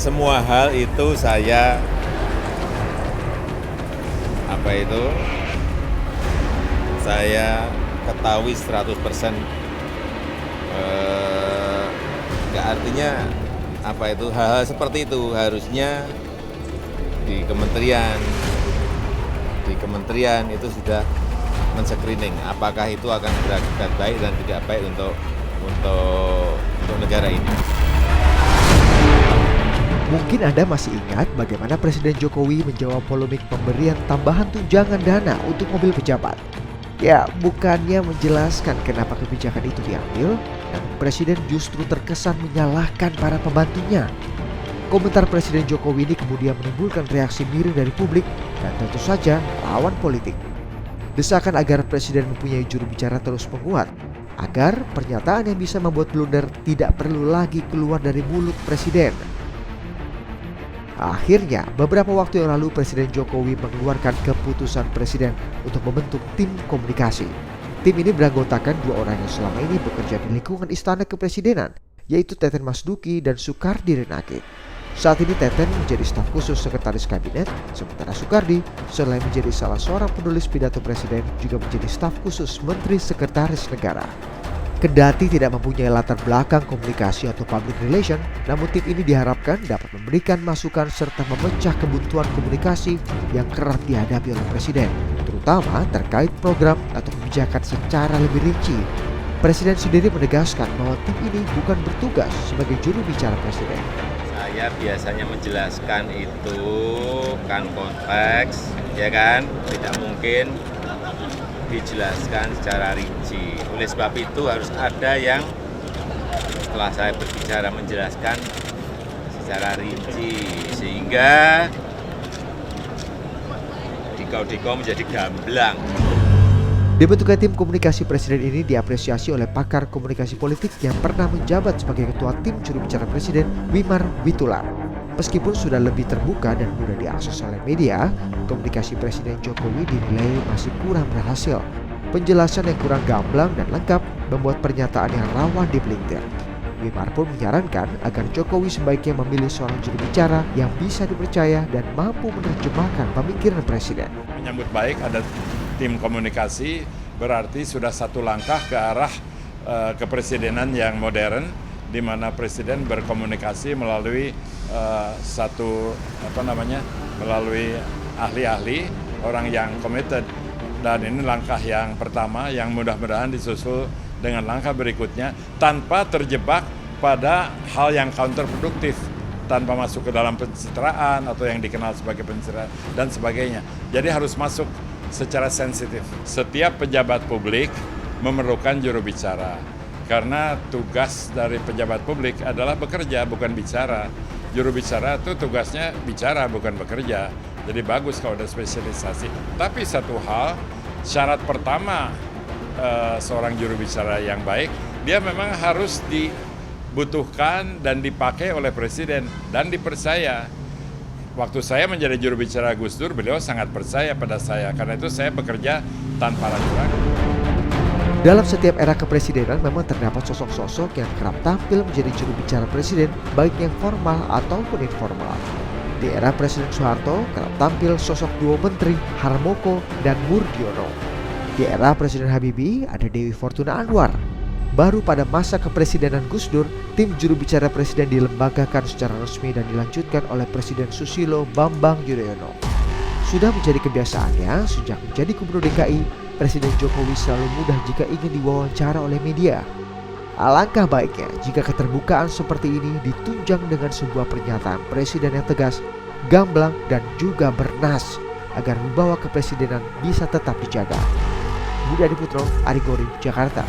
semua hal itu saya saya ketahui 100%. Nggak artinya hal-hal seperti itu harusnya di kementerian itu sudah men-screening apakah itu akan berakibat baik dan tidak baik untuk negara ini. Mungkin Anda masih ingat bagaimana Presiden Jokowi menjawab polemik pemberian tambahan tunjangan dana untuk mobil pejabat. Ya, bukannya menjelaskan kenapa kebijakan itu diambil, namun Presiden justru terkesan menyalahkan para pembantunya. Komentar Presiden Jokowi ini kemudian menimbulkan reaksi miring dari publik dan tentu saja lawan politik. Desakan agar Presiden mempunyai juru bicara terus menguat, agar pernyataan yang bisa membuat blunder tidak perlu lagi keluar dari mulut Presiden. Akhirnya, beberapa waktu yang lalu Presiden Jokowi mengeluarkan keputusan Presiden untuk membentuk tim komunikasi. Tim ini beranggotakan 2 orang yang selama ini bekerja di lingkungan Istana Kepresidenan, yaitu Teten Masduki dan Soekardi Renakit. Saat ini Teten menjadi staf khusus Sekretaris Kabinet, sementara Soekardi selain menjadi salah seorang penulis pidato Presiden juga menjadi staf khusus Menteri Sekretaris Negara. Kendati tidak mempunyai latar belakang komunikasi atau public relation, namun tim ini diharapkan dapat memberikan masukan serta memecah kebuntuan komunikasi yang kerap dihadapi oleh Presiden, terutama terkait program atau kebijakan secara lebih rinci. Presiden sendiri menegaskan bahwa tim ini bukan bertugas sebagai juru bicara Presiden. Saya biasanya menjelaskan itu kan konteks, ya kan, tidak mungkin dijelaskan secara rinci. Oleh sebab itu harus ada yang setelah saya berbicara menjelaskan secara rinci sehingga dikau-dikau menjadi gamblang. Dibentuknya tim komunikasi Presiden ini diapresiasi oleh pakar komunikasi politik yang pernah menjabat sebagai ketua tim juru bicara Presiden, Wimar Witular. Meskipun sudah lebih terbuka dan mudah diakses oleh media, komunikasi Presiden Jokowi dinilai masih kurang berhasil. Penjelasan yang kurang gamblang dan lengkap membuat pernyataan yang rawan dipelintir. Wimar pun menyarankan agar Jokowi sebaiknya memilih seorang juru bicara yang bisa dipercaya dan mampu menerjemahkan pemikiran Presiden. Menyambut baik ada tim komunikasi, berarti sudah satu langkah ke arah kepresidenan yang modern, di mana Presiden berkomunikasi melalui melalui ahli-ahli, orang yang committed. Dan ini langkah yang pertama yang mudah-mudahan disusul dengan langkah berikutnya tanpa terjebak pada hal yang counterproduktif, tanpa masuk ke dalam pencitraan atau yang dikenal sebagai pencitraan dan sebagainya. Jadi harus masuk secara sensitif. Setiap pejabat publik memerlukan juru bicara. Karena tugas dari pejabat publik adalah bekerja, bukan bicara. Juru bicara itu tugasnya bicara, bukan bekerja. Jadi bagus kalau ada spesialisasi. Tapi satu hal, syarat pertama seorang juru bicara yang baik, dia memang harus dibutuhkan dan dipakai oleh Presiden dan dipercaya. Waktu saya menjadi juru bicara Gus Dur, beliau sangat percaya pada saya. Karena itu saya bekerja tanpa ragu-ragu. Dalam setiap era kepresidenan memang terdapat sosok-sosok yang kerap tampil menjadi juru bicara Presiden, baik yang formal ataupun informal. Di era Presiden Soeharto kerap tampil sosok duo menteri Harmoko dan Murdiono. Di era Presiden Habibie ada Dewi Fortuna Anwar. Baru pada masa kepresidenan Gus Dur, tim juru bicara Presiden dilembagakan secara resmi dan dilanjutkan oleh Presiden Susilo Bambang Yudhoyono. Sudah menjadi kebiasaannya sejak menjadi Gubernur DKI, Presiden Jokowi selalu mudah jika ingin diwawancara oleh media. Alangkah baiknya jika keterbukaan seperti ini ditunjang dengan sebuah pernyataan Presiden yang tegas, gamblang, dan juga bernas agar wibawa kepresidenan bisa tetap dijaga. Budi Adiputro, Ari Gori, Jakarta.